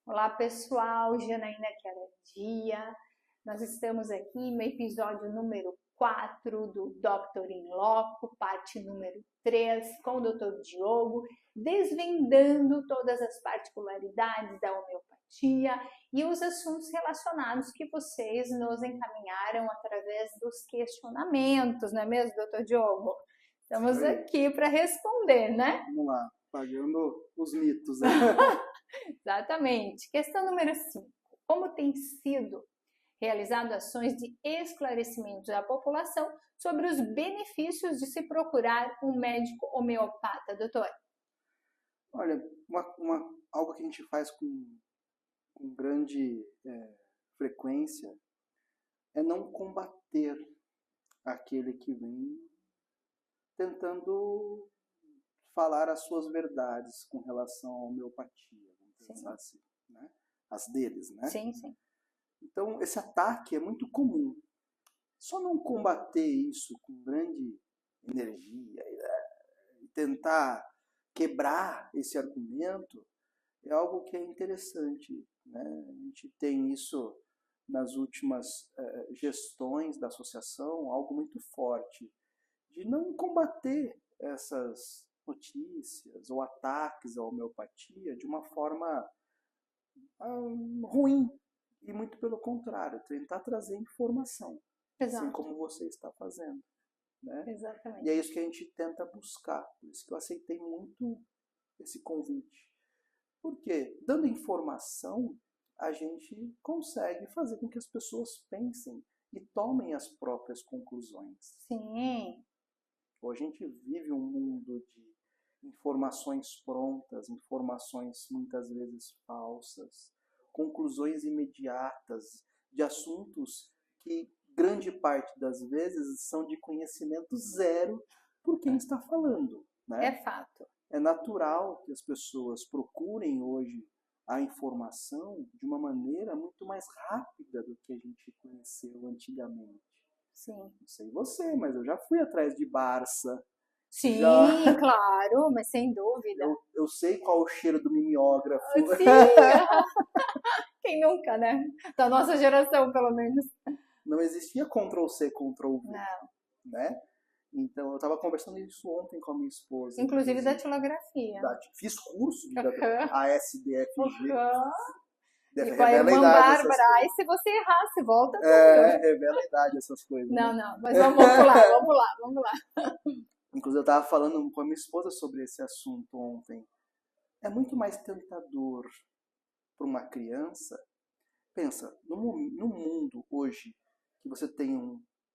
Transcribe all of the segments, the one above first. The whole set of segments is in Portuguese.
Olá pessoal, Janaína Dia. Nós estamos aqui no episódio número 4 do Dr. In Loco, parte número 3, com o Dr. Diogo, desvendando todas as particularidades da homeopatia e os assuntos relacionados que vocês nos encaminharam através dos questionamentos, não é mesmo, Dr. Diogo? Estamos aqui para responder, né? Vamos lá, pagando os mitos, né? Exatamente. Questão número 5. Como tem sido realizado ações de esclarecimento da população sobre os benefícios de se procurar um médico homeopata, doutor? Olha, algo que a gente faz com grande frequência é não combater aquele que vem tentando falar as suas verdades com relação à homeopatia, vamos pensar assim, né? As deles, né? Sim, sim. Então, esse ataque é muito comum. Só não combater isso com grande energia e tentar quebrar esse argumento é algo que é interessante, né? A gente tem isso nas últimas gestões da associação, algo muito forte, de não combater essas notícias ou ataques à homeopatia de uma forma ruim, e muito pelo contrário, tentar trazer informação, Exato. assim como você está fazendo, né? Exatamente. E é isso que a gente tenta buscar, por isso que eu aceitei muito esse convite, porque dando informação a gente consegue fazer com que as pessoas pensem e tomem as próprias conclusões. Sim. Hoje a gente vive um mundo de informações prontas, informações muitas vezes falsas, conclusões imediatas de assuntos que grande parte das vezes são de conhecimento zero por quem está falando, né? É fato. É natural que as pessoas procurem hoje a informação de uma maneira muito mais rápida do que a gente conheceu antigamente. Sim. Não sei você, mas eu já fui atrás de Barça. Sim, Já... claro, mas sem dúvida. Eu sei qual é o cheiro do mimeógrafo. Sim! Quem nunca, né? Da nossa geração, pelo menos. Não existia Ctrl+C, Ctrl+V. Não. Né? Então, eu estava conversando isso ontem com a minha esposa. Inclusive datilografia. Fiz curso de ASDFG. E com a irmã Bárbara, aí se você errar, se volta tudo. Revela a idade essas coisas. Não, né? não, mas vamos lá. Inclusive, eu estava falando com a minha esposa sobre esse assunto ontem. É muito mais tentador para uma criança. Pensa, no mundo hoje, que você tem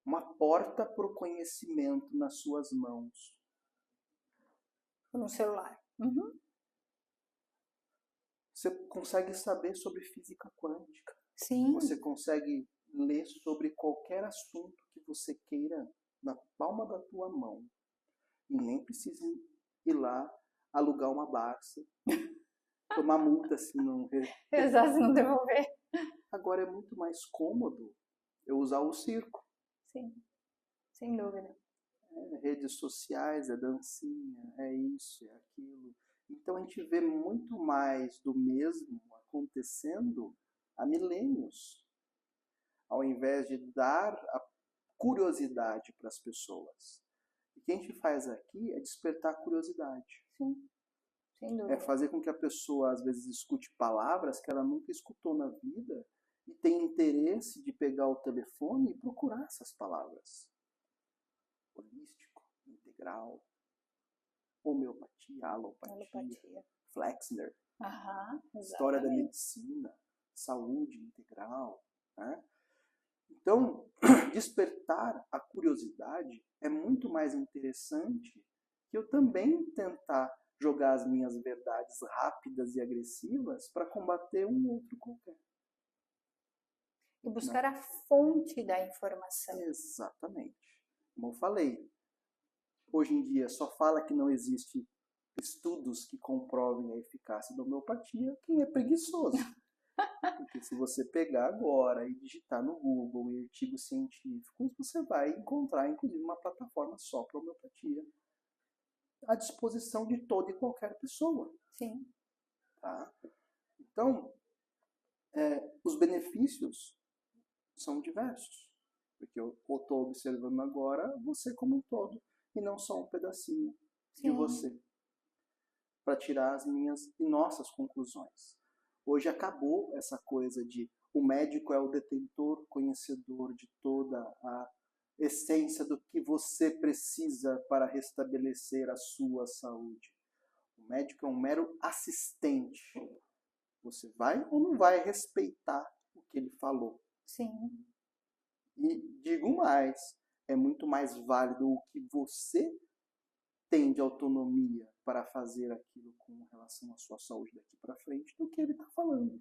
uma porta para o conhecimento nas suas mãos. No celular. Uhum. Você consegue saber sobre física quântica. Sim. Você consegue ler sobre qualquer assunto que você queira na palma da tua mão. E nem precisa ir lá alugar uma Barça, tomar multa se não... Exato, se não devolver. Agora é muito mais cômodo eu usar o circo. Sim, sem dúvida. Redes sociais, é dancinha, é isso, é aquilo. Então a gente vê muito mais do mesmo acontecendo há milênios, ao invés de dar a curiosidade para as pessoas. E o que a gente faz aqui é despertar a curiosidade. Sim, sem dúvida. É fazer com que a pessoa às vezes escute palavras que ela nunca escutou na vida e tenha interesse de pegar o telefone e procurar essas palavras. Holístico, integral, homeopatia, alopatia, Flexner, história da medicina, saúde integral. Né? Então, despertar a curiosidade é muito mais interessante que eu também tentar jogar as minhas verdades rápidas e agressivas para combater um outro qualquer. E buscar a fonte da informação. Exatamente. Como eu falei, hoje em dia só fala que não existe estudos que comprovem a eficácia da homeopatia quem é preguiçoso. Porque se você pegar agora e digitar no Google em artigos científicos, você vai encontrar, inclusive, uma plataforma só para homeopatia à disposição de toda e qualquer pessoa. Sim. Tá? Então, os benefícios são diversos. Porque eu estou observando agora você como um todo, e não só um pedacinho de você, para tirar as minhas e nossas conclusões. Hoje acabou essa coisa de o médico é o detentor, conhecedor de toda a essência do que você precisa para restabelecer a sua saúde. O médico é um mero assistente. Você vai ou não vai respeitar o que ele falou? Sim. E digo mais, é muito mais válido o que você tem de autonomia para fazer aquilo com relação à sua saúde daqui para frente do que ele está falando.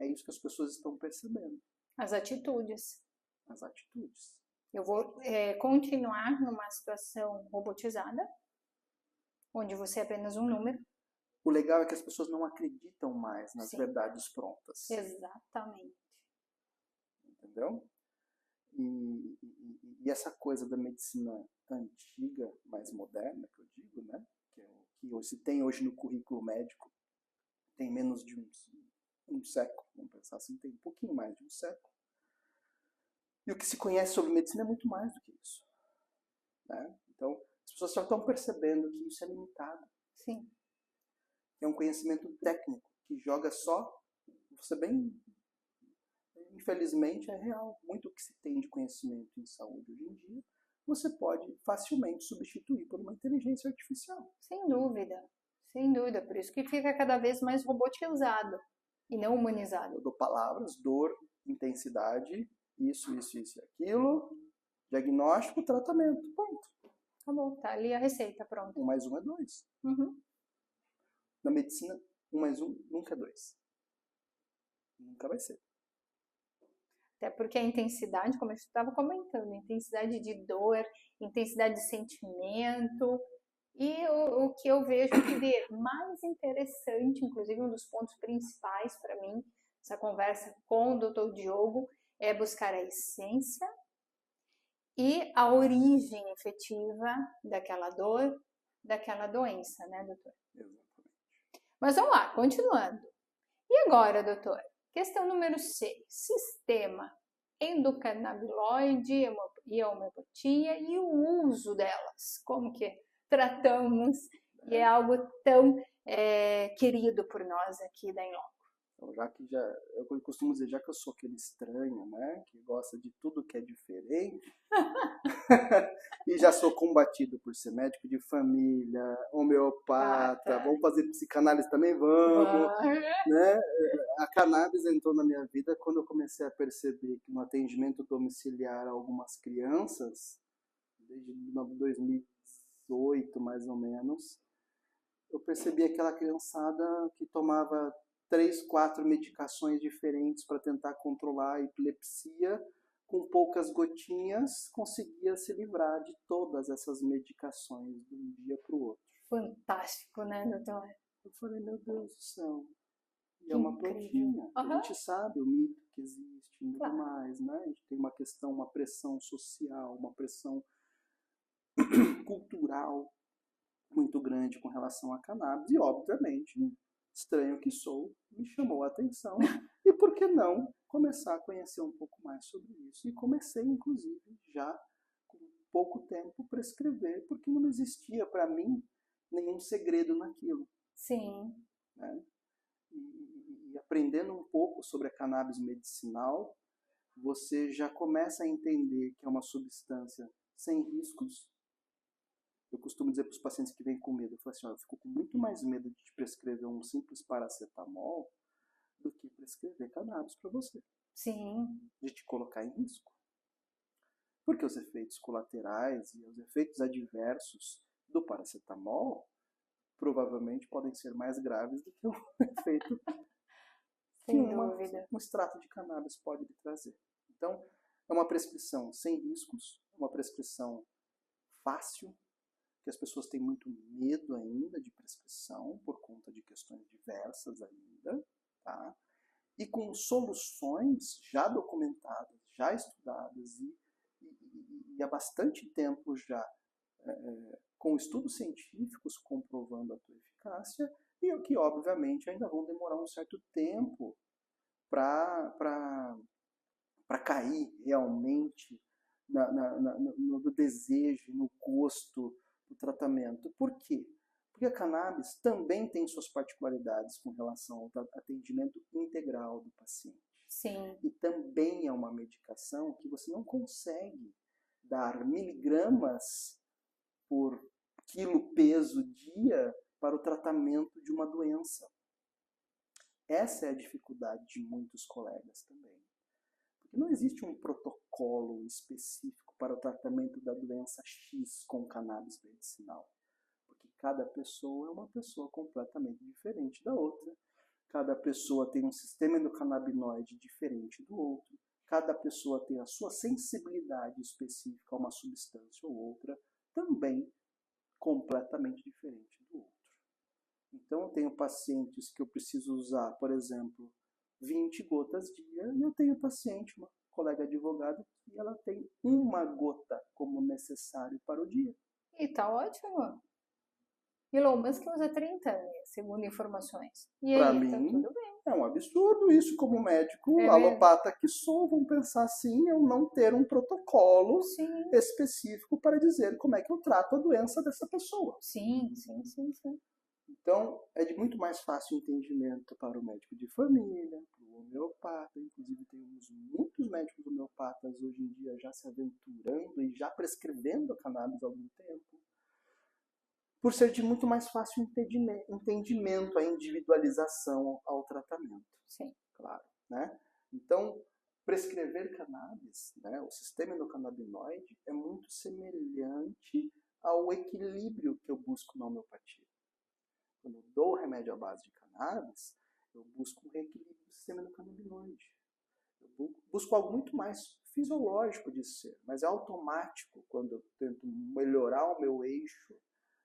É isso que as pessoas estão percebendo. As atitudes. As atitudes. Eu vou continuar numa situação robotizada, onde você é apenas um número. O legal é que as pessoas não acreditam mais nas verdades prontas. Exatamente. Entendeu? E essa coisa da medicina antiga, mais moderna, que eu digo, né? Que se tem hoje no currículo médico, tem menos de um século, vamos pensar assim, tem um pouquinho mais de um século. E o que se conhece sobre medicina é muito mais do que isso. Né? Então, as pessoas só estão percebendo que isso é limitado. Sim. É um conhecimento técnico que joga só, você bem, infelizmente é real. Muito que se tem de conhecimento em saúde hoje em dia, você pode facilmente substituir por uma inteligência artificial. Sem dúvida. Sem dúvida. Por isso que fica cada vez mais robotizado e não humanizado. Eu dou palavras, dor, intensidade, isso e aquilo, diagnóstico, tratamento. Ponto. Tá bom, tá ali a receita, pronto. 1 mais 1 é 2. Uhum. Na medicina, 1 mais 1 nunca é 2. Nunca vai ser. Até porque a intensidade, como eu estava comentando, intensidade de dor, intensidade de sentimento, e o que eu vejo que mais interessante, inclusive um dos pontos principais para mim, essa conversa com o Dr. Diogo, é buscar a essência e a origem efetiva daquela dor, daquela doença, né, doutor? Exatamente. Mas vamos lá, continuando. E agora, doutor? Questão número 6. Sistema endocannabinoide e a homeopatia e o uso delas. Como que tratamos? E é algo tão querido por nós aqui da Inloco. Então, eu costumo dizer, já que eu sou aquele estranho, né, que gosta de tudo que é diferente, e já sou combatido por ser médico de família, homeopata, vamos fazer psicanálise também? Vamos, né? A cannabis entrou na minha vida quando eu comecei a perceber que no atendimento domiciliar a algumas crianças, desde 2018 mais ou menos, eu percebi aquela criançada que tomava 3, 4 medicações diferentes para tentar controlar a epilepsia, com poucas gotinhas, conseguia se livrar de todas essas medicações de um dia para o outro. Fantástico, né, doutor? Eu falei, meu Deus do céu, e é uma plantinha. A gente sabe o mito que existe e tudo mais, né? A gente tem uma questão, uma pressão social, uma pressão cultural muito grande com relação a cannabis, e obviamente, estranho que sou, me chamou a atenção, e por que não começar a conhecer um pouco mais sobre isso? E comecei, inclusive, já com pouco tempo, prescrever, porque não existia para mim nenhum segredo naquilo. Sim. Né? E aprendendo um pouco sobre a cannabis medicinal, você já começa a entender que é uma substância sem riscos. Eu costumo dizer para os pacientes que vêm com medo, eu falo assim, eu fico com muito mais medo de te prescrever um simples paracetamol do que prescrever cannabis para você. Sim. De te colocar em risco. Porque os efeitos colaterais e os efeitos adversos do paracetamol provavelmente podem ser mais graves do que o efeito que um extrato de cannabis pode lhe trazer. Então, é uma prescrição sem riscos, uma prescrição fácil, que as pessoas têm muito medo ainda de prescrição, por conta de questões diversas ainda, tá? E com soluções já documentadas, já estudadas e há bastante tempo já com estudos científicos comprovando a sua eficácia, e que obviamente ainda vão demorar um certo tempo para cair realmente no desejo, no gosto do tratamento. Por quê? Porque a cannabis também tem suas particularidades com relação ao atendimento integral do paciente. Sim. E também é uma medicação que você não consegue dar miligramas por quilo peso dia para o tratamento de uma doença. Essa é a dificuldade de muitos colegas também. Porque não existe um protocolo específico para o tratamento da doença X com cannabis medicinal. Porque cada pessoa é uma pessoa completamente diferente da outra. Cada pessoa tem um sistema endocannabinoide diferente do outro. Cada pessoa tem a sua sensibilidade específica a uma substância ou outra, também completamente diferente do outro. Então, eu tenho pacientes que eu preciso usar, por exemplo, 20 gotas dia, e eu tenho paciente, uma colega advogada, que ela tem uma gota como necessário para o dia. E tá ótimo. Elon Musk usa 30, segundo informações. E Para aí, mim, tá tudo bem. é um absurdo isso, como médico É alopata que sou, vão pensar assim, eu não ter um protocolo Sim, específico para dizer como é que eu trato a doença dessa pessoa. sim. Então, é de muito mais fácil entendimento para o médico de família, para o homeopata. Inclusive, temos muitos médicos homeopatas hoje em dia já se aventurando e já prescrevendo cannabis há algum tempo. Por ser de muito mais fácil entendimento, a individualização ao tratamento. Sim. Claro, né? Então, prescrever cannabis, né, o sistema endocannabinoide, é muito semelhante ao equilíbrio que eu busco na homeopatia. Quando eu dou o remédio à base de cannabis, eu busco um reequilíbrio do sistema endocannabinoide. Eu busco algo muito mais fisiológico de ser, mas é automático quando eu tento melhorar o meu eixo,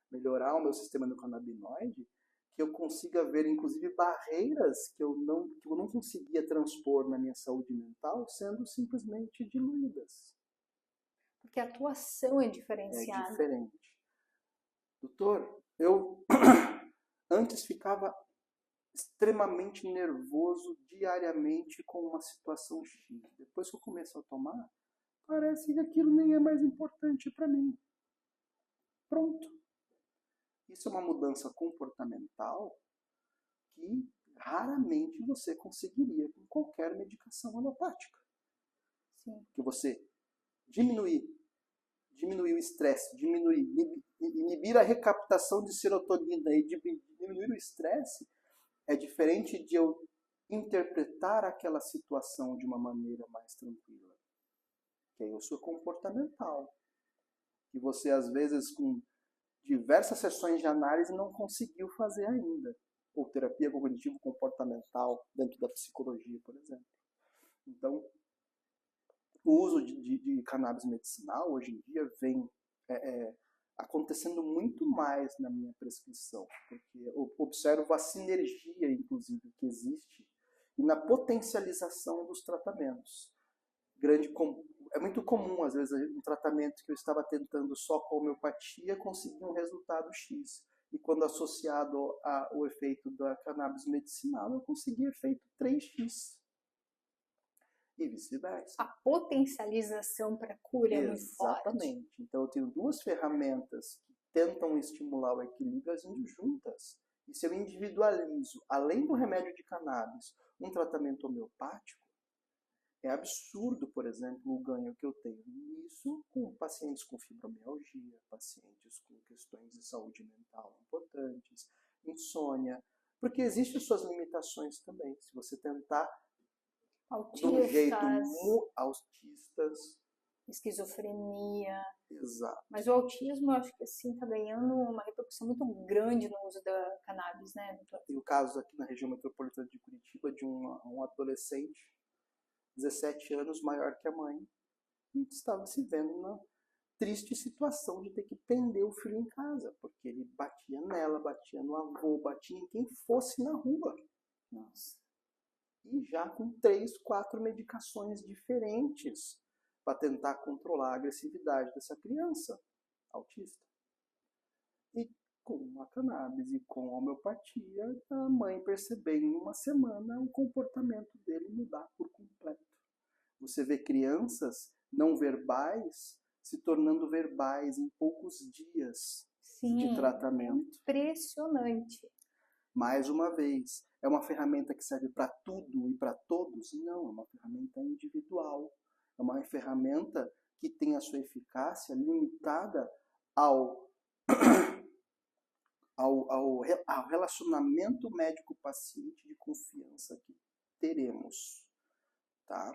melhorar o meu sistema endocannabinoide, que eu consiga ver, inclusive, barreiras que eu não conseguia transpor na minha saúde mental, sendo simplesmente diluídas. Porque a atuação é É diferenciada. diferente. Doutor, eu antes ficava extremamente nervoso diariamente com uma situação X. Depois que eu começo a tomar, parece que aquilo nem é mais importante para mim. Pronto. Isso é uma mudança comportamental que raramente você conseguiria com qualquer medicação alopática. Sim. Que você diminuir o estresse, inibir a recaptação de serotonina e diminuir o estresse é diferente de eu interpretar aquela situação de uma maneira mais tranquila. Que aí eu sou comportamental. Que você, às vezes, com diversas sessões de análise, não conseguiu fazer ainda. Ou terapia cognitivo-comportamental dentro da psicologia, por exemplo. Então, o uso de cannabis medicinal, hoje em dia, vem acontecendo muito mais na minha prescrição. Porque eu observo a sinergia, inclusive, que existe e na potencialização dos tratamentos. É muito comum, às vezes, um tratamento que eu estava tentando só com homeopatia conseguir um resultado X. E quando associado ao efeito da cannabis medicinal, eu consegui efeito 3x. E vice-versa. A potencialização para cura é muito forte. Exatamente. Então, eu tenho duas ferramentas que tentam estimular o equilíbrio agindo juntas. E se eu individualizo, além do remédio de cannabis, um tratamento homeopático, é absurdo, por exemplo, o ganho que eu tenho nisso com pacientes com fibromialgia, pacientes com questões de saúde mental importantes, insônia, porque existem suas limitações também. Se você tentar de um jeito autistas, esquizofrenia. Exato. Mas o autismo, eu acho que assim está ganhando uma repercussão muito grande no uso da cannabis, né? Tem o caso aqui na região metropolitana de Curitiba de um adolescente, 17 anos, maior que a mãe, e estava se vendo na triste situação de ter que prender o filho em casa, porque ele batia nela, batia no avô, batia em quem fosse na rua. Nossa. E já com 3, 4 medicações diferentes para tentar controlar a agressividade dessa criança autista. E com a cannabis e com a homeopatia, a mãe percebeu em uma semana o comportamento dele Você vê crianças não verbais se tornando verbais em poucos dias de tratamento. Impressionante. Mais uma vez, é uma ferramenta que serve para tudo e para todos? Não, é uma ferramenta individual. É uma ferramenta que tem a sua eficácia limitada ao relacionamento médico-paciente de confiança que teremos. Tá?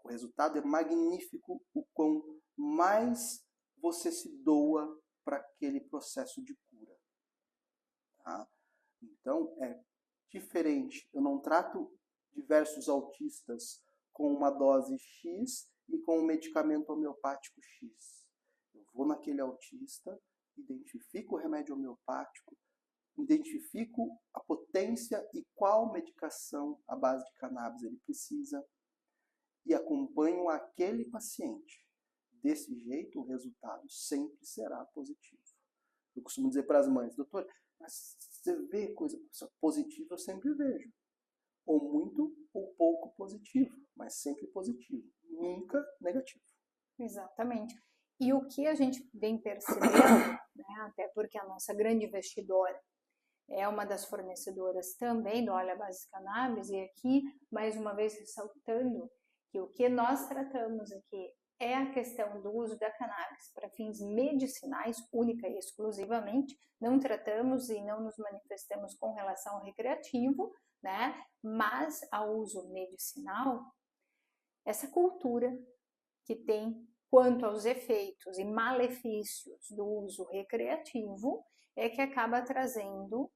O resultado é magnífico o quão mais você se doa para aquele processo de cura. Tá? Então, é diferente. Eu não trato diversos autistas com uma dose X e com um medicamento homeopático X. Eu vou naquele autista, identifico o remédio homeopático, identifico a potência e qual medicação à base de cannabis ele precisa e acompanho aquele paciente. Desse jeito, o resultado sempre será positivo. Eu costumo dizer para as mães, doutor, mas você vê coisa positiva, eu sempre vejo. Ou muito ou pouco positivo, mas sempre positivo, nunca negativo. Exatamente. E o que a gente vem percebendo, né, até porque a nossa grande investidora é uma das fornecedoras também do óleo à base de cannabis, e aqui, mais uma vez, ressaltando que o que nós tratamos aqui é a questão do uso da cannabis para fins medicinais, única e exclusivamente. Não tratamos e não nos manifestamos com relação ao recreativo, né? Mas ao uso medicinal, essa cultura que tem quanto aos efeitos e malefícios do uso recreativo é que acaba trazendo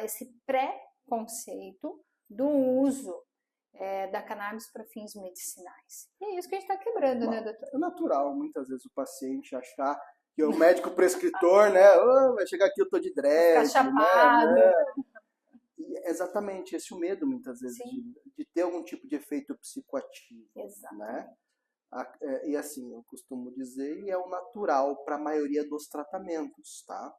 esse pré-conceito do uso da cannabis para fins medicinais. E é isso que a gente está quebrando, né, doutor? É natural, muitas vezes, o paciente achar que o médico prescritor, né, oh, vai chegar aqui, eu tô de dread, ficar chapado. Né? E é exatamente esse o medo, muitas vezes, de ter algum tipo de efeito psicoativo. Exatamente. Né? E assim, eu costumo dizer, e é o natural para a maioria dos tratamentos, tá?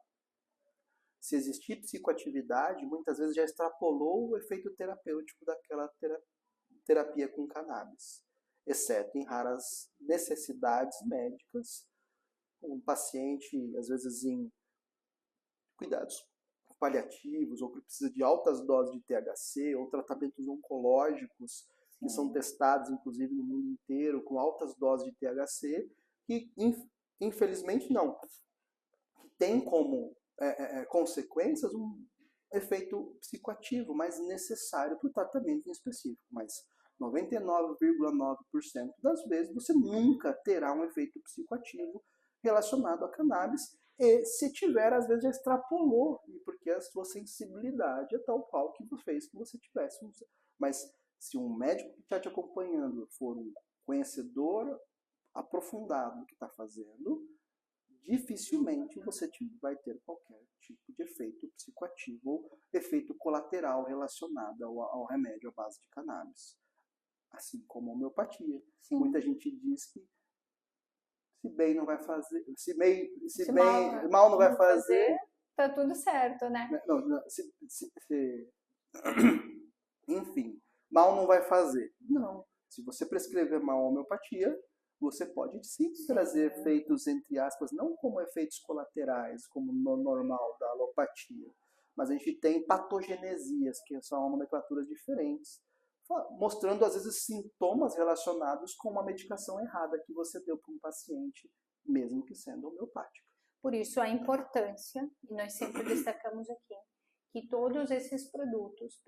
Se existir psicoatividade, muitas vezes já extrapolou o efeito terapêutico daquela terapia com cannabis, exceto em raras necessidades médicas, um paciente, às vezes em cuidados paliativos, ou que precisa de altas doses de THC, ou tratamentos oncológicos, que são testados, inclusive, no mundo inteiro, com altas doses de THC, que, infelizmente, não. Tem como consequências um efeito psicoativo, mas necessário para o tratamento em específico. Mas 99,9% das vezes você nunca terá um efeito psicoativo relacionado a cannabis, e se tiver, às vezes já extrapolou, porque a sua sensibilidade é tal qual que fez que você tivesse. Mas se um médico que está te acompanhando for um conhecedor aprofundado do que está fazendo, dificilmente você vai ter qualquer tipo de efeito psicoativo ou efeito colateral relacionado ao remédio à base de cannabis. Assim como a homeopatia. Sim. Muita gente diz que se bem não vai fazer, se mal não vai fazer, tá tudo certo, né? Enfim, mal não vai fazer. Não. Se você prescrever mal a homeopatia, você pode sim trazer efeitos, entre aspas, não como efeitos colaterais, como no normal da alopatia, mas a gente tem patogenesias, que são nomenclaturas diferentes, mostrando, às vezes, sintomas relacionados com uma medicação errada que você deu para um paciente, mesmo que sendo homeopática. Por isso a importância, e nós sempre destacamos aqui, que todos esses produtos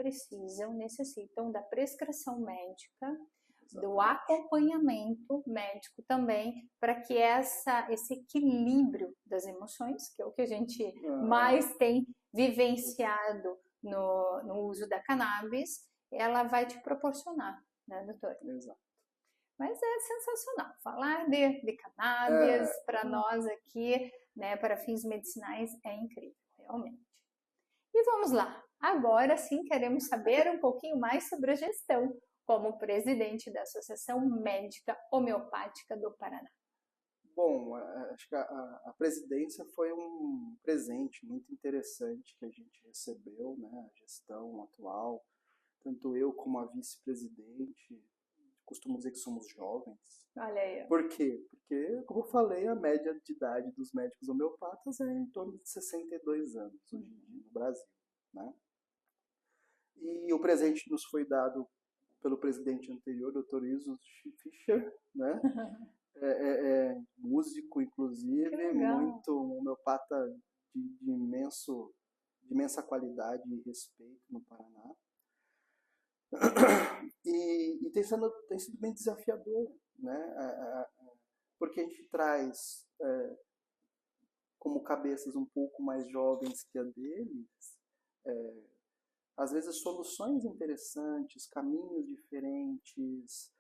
necessitam da prescrição médica, do acompanhamento médico também, para que esse equilíbrio das emoções, que é o que a gente mais tem vivenciado no uso da cannabis, ela vai te proporcionar, né, doutor? Exato. Mas é sensacional. Falar de cannabis para nós aqui, né, para fins medicinais, é incrível, realmente. E vamos lá. Agora sim queremos saber um pouquinho mais sobre a gestão como presidente da Associação Médica Homeopática do Paraná. Bom, acho que a presidência foi um presente muito interessante que a gente recebeu, né? A gestão atual, tanto eu como a vice-presidente, costumo dizer que somos jovens. Olha aí. Por quê? Porque, como eu falei, a média de idade dos médicos homeopatas é em torno de 62 anos hoje em dia no Brasil, né? E o presente nos foi dado pelo presidente anterior, Dr. Iso Fischer, né? Músico, inclusive, muito homeopata de imensa qualidade e respeito no Paraná. E tem sido bem desafiador, né? Porque a gente traz como cabeças um pouco mais jovens que a deles, às vezes soluções interessantes, caminhos diferentes,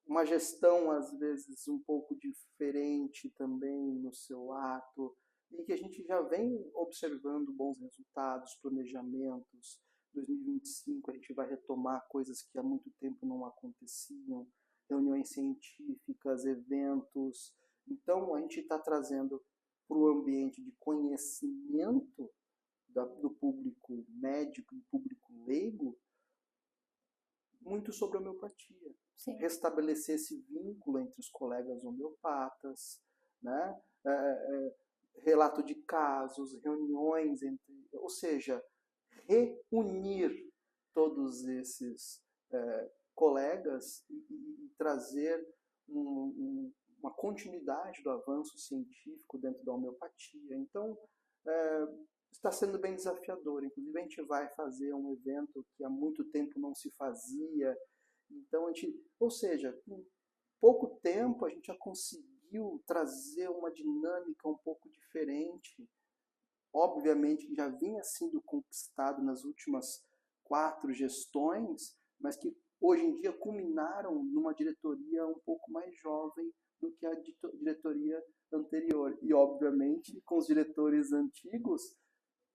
uma gestão às vezes um pouco diferente também no seu ato, e que a gente já vem observando bons resultados, planejamentos. 2025 a gente vai retomar coisas que há muito tempo não aconteciam, reuniões científicas, eventos. Então a gente está trazendo para o ambiente de conhecimento do público médico, do público leigo, muito sobre homeopatia. Sim. Restabelecer esse vínculo entre os colegas homeopatas, né? Relato de casos, reuniões, ou seja, reunir todos esses colegas e trazer uma continuidade do avanço científico dentro da homeopatia. Então, está sendo bem desafiador. Inclusive, a gente vai fazer um evento que há muito tempo não se fazia. Então, ou seja, em pouco tempo a gente já conseguiu trazer uma dinâmica um pouco diferente. Obviamente que já vinha sendo conquistado nas últimas 4 gestões, mas que hoje em dia culminaram numa diretoria um pouco mais jovem do que a diretoria anterior. E, obviamente, com os diretores antigos,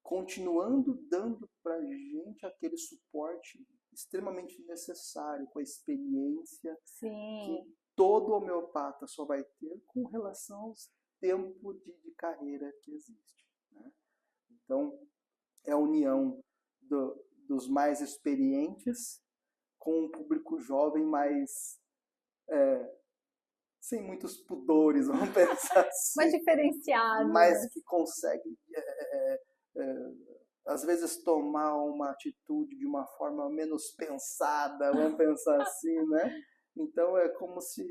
continuando dando para a gente aquele suporte extremamente necessário, com a experiência Sim. que todo homeopata só vai ter com relação ao tempo de carreira que existe, né? Então, é a união dos mais experientes com um público jovem mais sem muitos pudores, vamos pensar assim. Mais diferenciado. Mas que consegue, às vezes, tomar uma atitude de uma forma menos pensada, vamos pensar assim, né? Então, é como se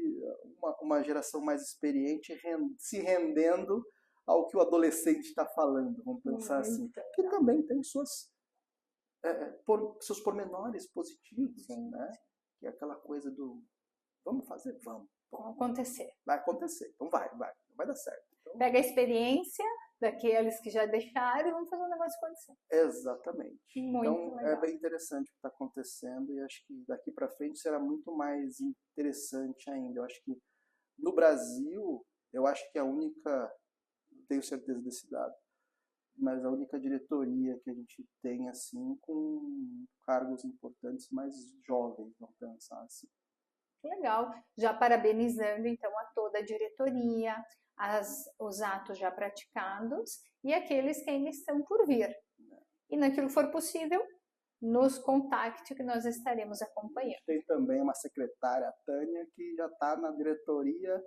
uma geração mais experiente se rendendo ao que o adolescente está falando, vamos pensar assim. Que também tem seus pormenores positivos, né? Que é aquela coisa do vamos fazer, vamos. Vai acontecer. Vai acontecer, então vai dar certo. Então, pega a experiência daqueles que já deixaram e vamos fazer o negócio acontecer. Exatamente. Muito então, legal. É bem interessante o que está acontecendo e acho que daqui para frente será muito mais interessante ainda. Eu acho que no Brasil, eu acho que a única, não tenho certeza desse dado, mas a única diretoria que a gente tem assim com cargos importantes mais jovens, vamos pensar assim. Legal. Já parabenizando então a toda a diretoria, os atos já praticados e aqueles que ainda estão por vir. E naquilo que for possível, nos contacte que nós estaremos acompanhando. Tem também uma secretária, a Tânia, que já está na diretoria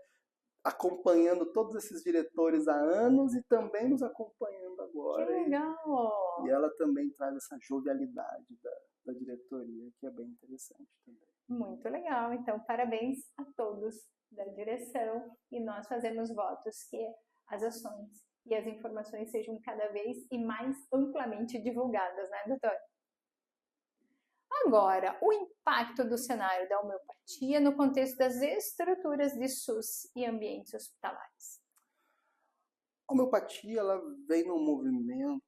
acompanhando todos esses diretores há anos e também nos acompanhando agora. Que legal! E ela também traz essa jovialidade da diretoria, que é bem interessante também. Muito legal. Então, parabéns a todos da direção e nós fazemos votos que as ações e as informações sejam cada vez e mais amplamente divulgadas, né, doutor? Agora, o impacto do cenário da homeopatia no contexto das estruturas de SUS e ambientes hospitalares. A homeopatia ela vem num movimento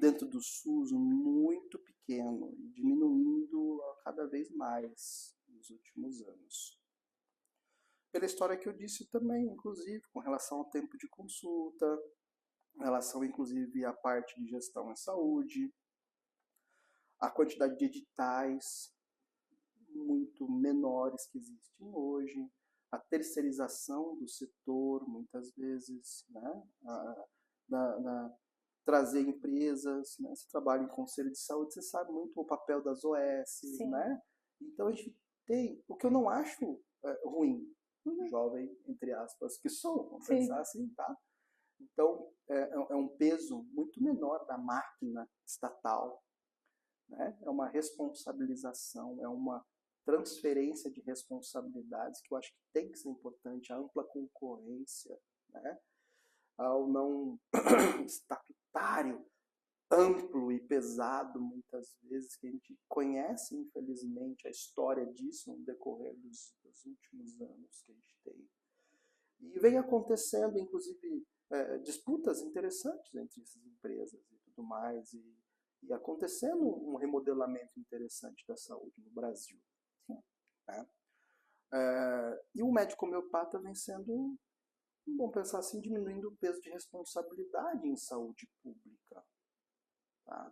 dentro do SUS muito pequeno e diminuindo cada vez mais nos últimos anos. Pela história que eu disse também, inclusive, com relação ao tempo de consulta, com relação, inclusive, à parte de gestão em saúde, a quantidade de editais muito menores que existem hoje, a terceirização do setor, muitas vezes, né? Trazer empresas, né? Você trabalha em conselho de saúde, você sabe muito o papel das OS, né? Então a gente tem, o que eu não acho ruim, jovem, entre aspas, que sou, vamos pensar assim, tá? Então é um peso muito menor da máquina estatal, né? É uma responsabilização, é uma transferência de responsabilidades que eu acho que tem que ser importante, a ampla concorrência, né? Ao não estatutário amplo e pesado, muitas vezes, que a gente conhece, infelizmente, a história disso no decorrer dos últimos anos que a gente tem. E vem acontecendo, inclusive, disputas interessantes entre essas empresas e tudo mais, e acontecendo um remodelamento interessante da saúde no Brasil. Né? E o médico homeopata vem sendo, vamos pensar assim, diminuindo o peso de responsabilidade em saúde pública. Tá?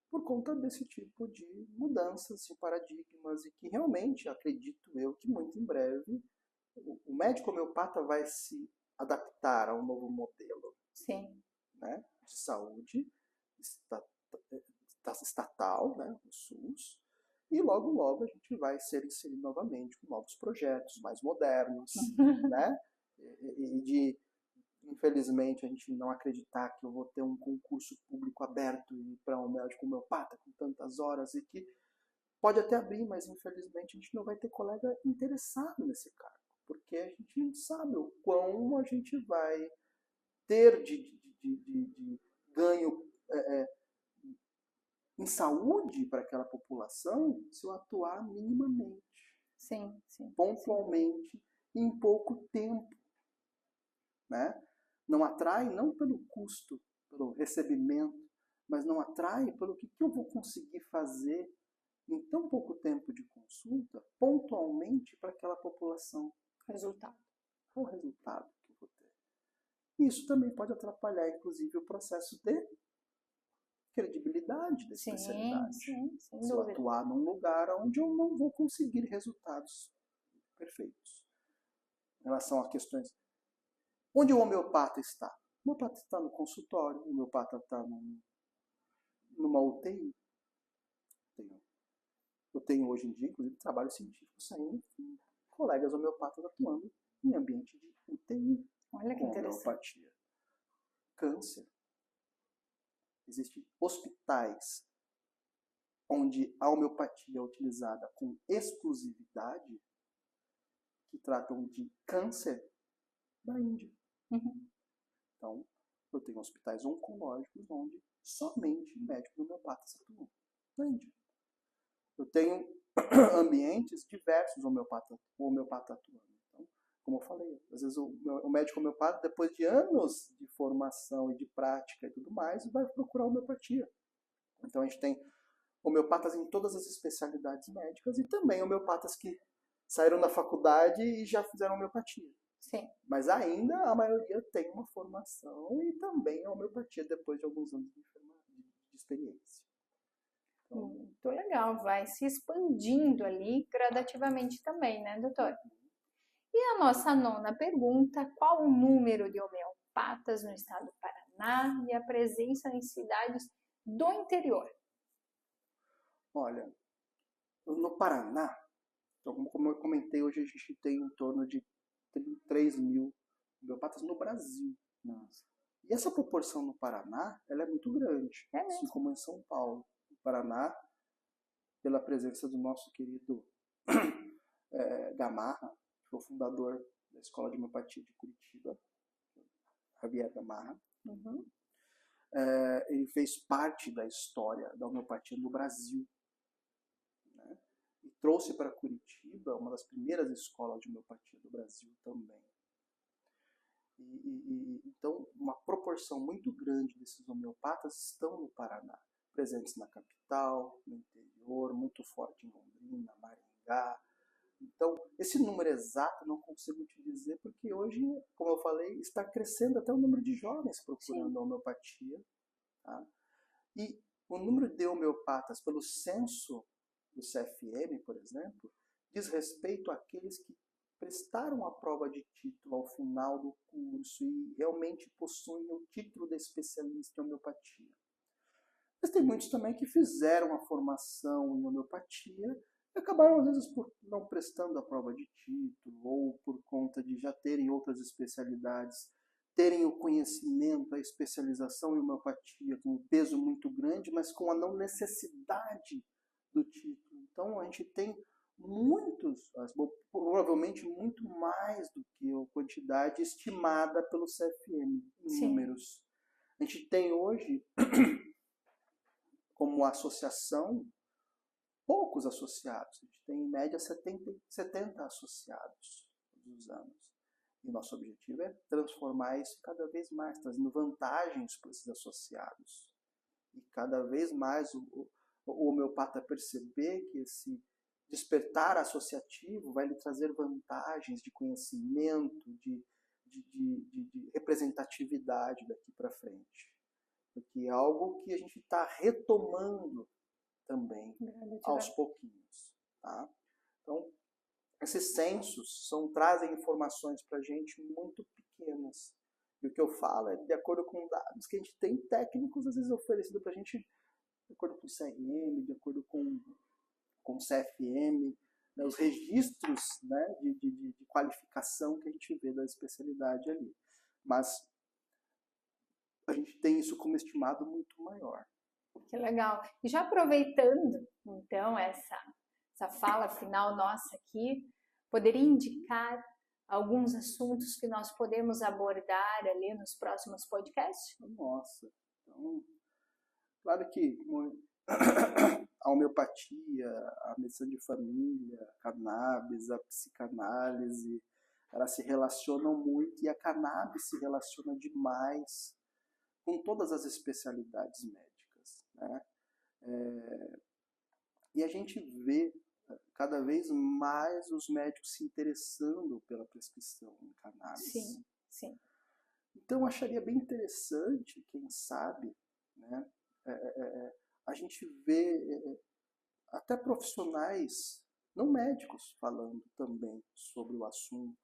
Por conta desse tipo de mudanças de paradigmas e que realmente, acredito eu, que muito em breve o médico homeopata vai se adaptar a um novo modelo. Sim. Né, de saúde estatal, né, o SUS, e logo a gente vai ser inserido novamente com novos projetos mais modernos, né, e de, infelizmente, a gente não acreditar que eu vou ter um concurso público aberto para um médico homeopata com tantas horas e que pode até abrir, mas infelizmente a gente não vai ter colega interessado nesse cargo, porque a gente não sabe o quão a gente vai ter de ganho em saúde para aquela população se eu atuar minimamente, pontualmente, em pouco tempo. Né? Não atrai não pelo custo, pelo recebimento, mas não atrai pelo que eu vou conseguir fazer em tão pouco tempo de consulta, pontualmente para aquela população. Resultado. Qual o resultado que eu vou ter? Isso também pode atrapalhar, inclusive, o processo de credibilidade da especialidade. Sim, sem se eu dúvida. atuar num lugar onde eu não vou conseguir resultados perfeitos. Em relação a questões... Onde o homeopata está? O homeopata está no consultório, o homeopata está numa UTI. Eu tenho hoje em dia, inclusive, trabalho científico saindo com colegas homeopatas atuando em ambiente de UTI. Olha que interessante. Homeopatia. Câncer. Existem hospitais onde a homeopatia é utilizada com exclusividade, que tratam de câncer da Índia. Então, eu tenho hospitais oncológicos onde somente médicos homeopatas atuam na Índia. Eu tenho ambientes diversos homeopatas atuando. Então, como eu falei, às vezes o médico homeopata, depois de anos de formação e de prática e tudo mais, vai procurar homeopatia. Então, a gente tem homeopatas em todas as especialidades médicas e também homeopatas que saíram da faculdade e já fizeram homeopatia. Sim. Mas ainda a maioria tem uma formação e também a homeopatia depois de alguns anos de experiência. Então, muito legal, vai se expandindo ali gradativamente também, né, doutor? E a nossa nona pergunta, qual o número de homeopatas no estado do Paraná e a presença em cidades do interior? Olha, no Paraná, como eu comentei, hoje a gente tem em torno de 3 mil homeopatas no Brasil. Nossa. E essa proporção no Paraná, ela é muito grande, assim como em São Paulo. No Paraná, pela presença do nosso querido Gamarra, que foi o fundador da Escola de Homeopatia de Curitiba, Javier Gamarra. Ele fez parte da história da homeopatia no Brasil. Né? E trouxe para Curitiba uma das primeiras escolas de homeopatia do Brasil também. Então, uma proporção muito grande desses homeopatas estão no Paraná, presentes na capital, no interior, muito forte em Londrina, Maringá. Então, esse número exato eu não consigo te dizer, porque hoje, como eu falei, está crescendo até o número de jovens procurando a homeopatia. Tá? E o número de homeopatas, pelo censo do CFM, por exemplo, diz respeito àqueles que prestaram a prova de título ao final do curso e realmente possuem o título de especialista em homeopatia. Mas tem muitos também que fizeram a formação em homeopatia acabaram, às vezes, por não prestando a prova de título, ou por conta de já terem outras especialidades, terem o conhecimento, a especialização em homeopatia com um peso muito grande, mas com a não necessidade do título. Então, a gente tem muitos, provavelmente muito mais do que a quantidade estimada pelo CFM em números. A gente tem hoje, como associação, poucos associados. A gente tem, em média, 70 associados todos os anos. E nosso objetivo é transformar isso cada vez mais, trazendo vantagens para esses associados. E cada vez mais o homeopata perceber que esse despertar associativo vai lhe trazer vantagens de conhecimento, de representatividade daqui para frente. Porque é algo que a gente está retomando também, aos pouquinhos. Tá? Então, esses censos trazem informações para a gente muito pequenas. E o que eu falo é de acordo com dados que a gente tem técnicos, às vezes, oferecidos para a gente de acordo com o CRM, de acordo com o CFM, né, os registros, né, de qualificação que a gente vê da especialidade ali. Mas a gente tem isso como estimado muito maior. Que legal. E já aproveitando, então, essa fala final nossa aqui, poderia indicar alguns assuntos que nós podemos abordar ali nos próximos podcasts? Nossa, então, claro que a homeopatia, a medicina de família, a cannabis, a psicanálise, elas se relacionam muito e a cannabis se relaciona demais com todas as especialidades médicas, né? E a gente vê cada vez mais os médicos se interessando pela prescrição em cannabis. Sim, sim. Então, eu acharia bem interessante, quem sabe, né, a gente vê até profissionais, não médicos, falando também sobre o assunto.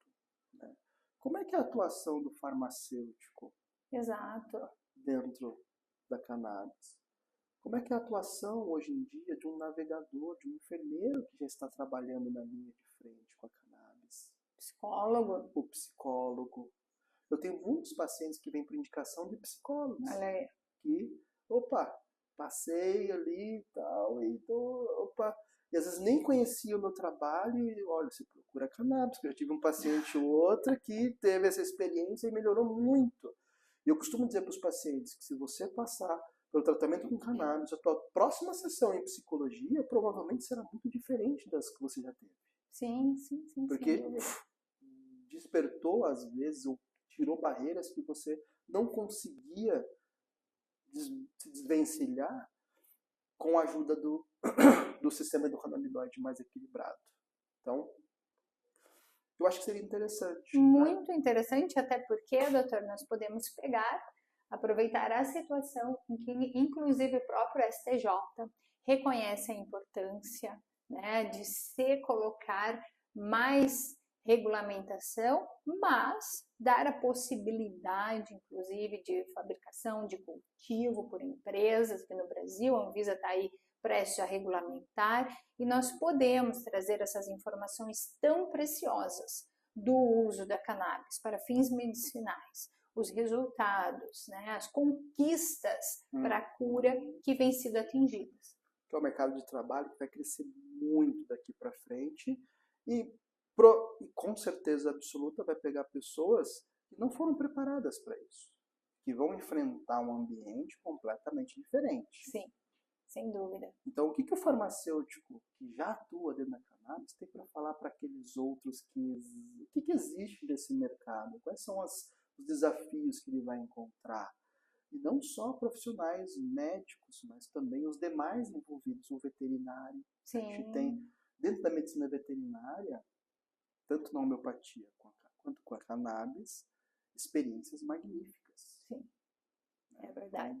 Né? Como é que é a atuação do farmacêutico? Exato. Dentro da cannabis? Como é que é a atuação hoje em dia de um navegador, de um enfermeiro que já está trabalhando na linha de frente com a cannabis? Psicólogo. O psicólogo. Eu tenho muitos pacientes que vêm por indicação de psicólogos. Olha aí. Que, passei ali e tal, e às vezes nem conhecia o meu trabalho e, olha, você procura cannabis, porque eu tive um paciente ou outro que teve essa experiência e melhorou muito. E eu costumo dizer para os pacientes que se você passar pelo tratamento com cannabis, a tua próxima sessão em psicologia provavelmente será muito diferente das que você já teve. Sim. Porque despertou, às vezes, ou tirou barreiras que você não conseguia se desvencilhar com a ajuda do sistema endocannabinoide mais equilibrado. Então, eu acho que seria interessante. Muito interessante, até porque, doutor, nós podemos aproveitar a situação em que, inclusive, o próprio STJ reconhece a importância, né, de se colocar mais regulamentação, mas dar a possibilidade, inclusive, de fabricação, de cultivo por empresas, que no Brasil a Anvisa está aí prestes a regulamentar, e nós podemos trazer essas informações tão preciosas do uso da cannabis para fins medicinais, os resultados, né, as conquistas para a cura que vêm sido atingidas. É um mercado de trabalho que vai crescer muito daqui para frente e com certeza absoluta vai pegar pessoas que não foram preparadas para isso, que vão enfrentar um ambiente completamente diferente. Sim, sem dúvida. Então, o que o farmacêutico que já atua dentro da cannabis tem para falar para aqueles outros o que existe desse mercado? Quais são os desafios que ele vai encontrar? E não só profissionais médicos, mas também os demais envolvidos, o veterinário. Sim. A gente tem, dentro da medicina veterinária, tanto na homeopatia quanto com a cannabis, experiências magníficas. Sim, é verdade.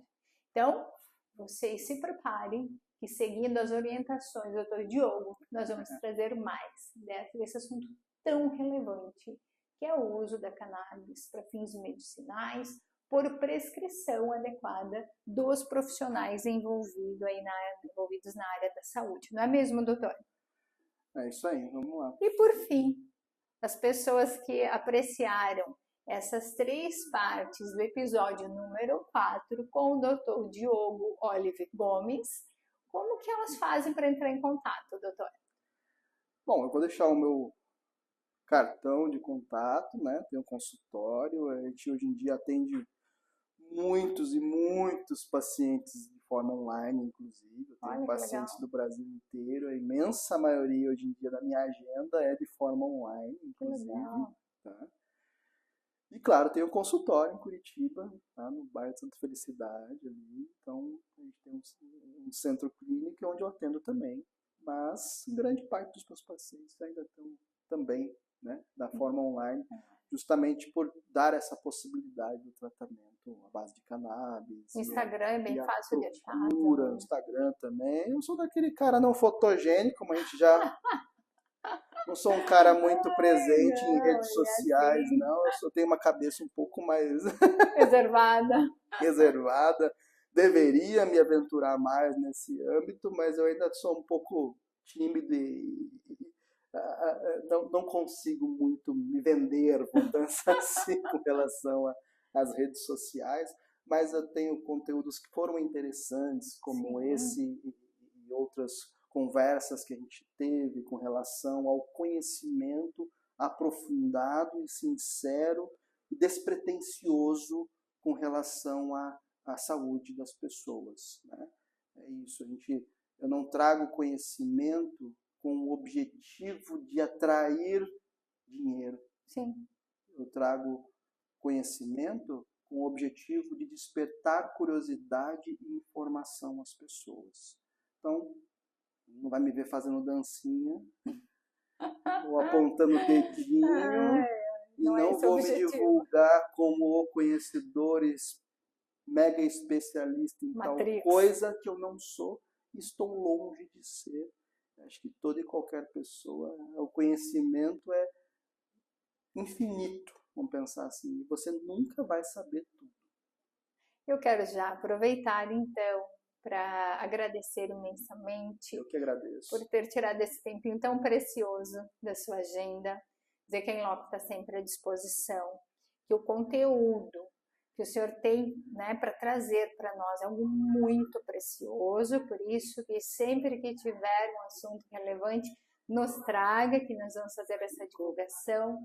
Então, vocês se preparem que, seguindo as orientações do Dr. Diogo, nós vamos trazer mais desse assunto tão relevante, que é o uso da cannabis para fins medicinais, por prescrição adequada dos profissionais envolvidos na área da saúde. Não é mesmo, doutor? É isso aí, vamos lá. E por fim, as pessoas que apreciaram essas 3 partes do episódio número 4 com o Dr. Diogo Oliver Gomes, como que elas fazem para entrar em contato, doutor? Bom, eu vou deixar o meu cartão de contato, né? Tem um consultório, a gente hoje em dia atende muitos e muitos pacientes de forma online, inclusive. Eu tenho pacientes do Brasil inteiro, a imensa maioria hoje em dia da minha agenda é de forma online, inclusive. Tá? E claro, tem um consultório em Curitiba, tá? No bairro de Santa Felicidade ali. Então, a gente tem um centro clínico onde eu atendo também. Mas grande parte dos meus pacientes ainda estão também, né, da forma online, justamente por dar essa possibilidade do tratamento à base de cannabis. Instagram é bem fácil de achar. Instagram também. Eu sou daquele cara não fotogênico, como a gente já... Não sou um cara muito presente em redes sociais, assim. Não. Eu só tenho uma cabeça um pouco mais... reservada. Deveria me aventurar mais nesse âmbito, mas eu ainda sou um pouco tímido e não consigo muito me vender, vou pensar assim, com relação às redes sociais, mas eu tenho conteúdos que foram interessantes, como esse e outras conversas que a gente teve com relação ao conhecimento aprofundado e sincero e despretensioso com relação à saúde das pessoas, né? É isso, eu não trago conhecimento com o objetivo de atrair dinheiro. Sim. Eu trago conhecimento com o objetivo de despertar curiosidade e informação às pessoas. Então, não vai me ver fazendo dancinha ou apontando o dedinho e não vou me divulgar como o conhecedor mega especialista em tal coisa que eu não sou e estou longe de ser. Acho que toda e qualquer pessoa, o conhecimento é infinito, vamos pensar assim, você nunca vai saber tudo. Eu quero já aproveitar então para agradecer imensamente. Eu que agradeço. Por ter tirado esse tempinho tão precioso da sua agenda, dizer que a Inloco está sempre à disposição, que o conteúdo que o senhor tem, né, para trazer para nós é algo muito precioso, por isso que sempre que tiver um assunto relevante, nos traga, que nós vamos fazer essa divulgação,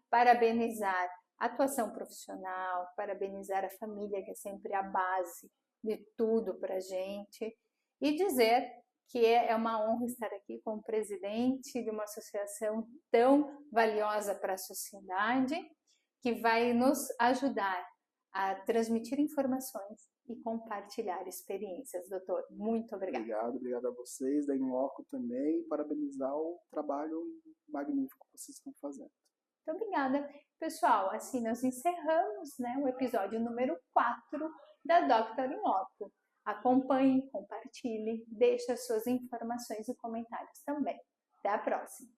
parabenizar a atuação profissional, parabenizar a família, que é sempre a base de tudo para a gente, e dizer que é uma honra estar aqui como presidente de uma associação tão valiosa para a sociedade, que vai nos ajudar a transmitir informações e compartilhar experiências. Doutor, muito obrigada. Obrigado a vocês, da Inloco também, parabenizar o trabalho magnífico que vocês estão fazendo. Muito obrigada. Pessoal, assim nós encerramos, né, o episódio número 4 da Dr. Inloco. Acompanhe, compartilhe, deixe as suas informações e comentários também. Até a próxima!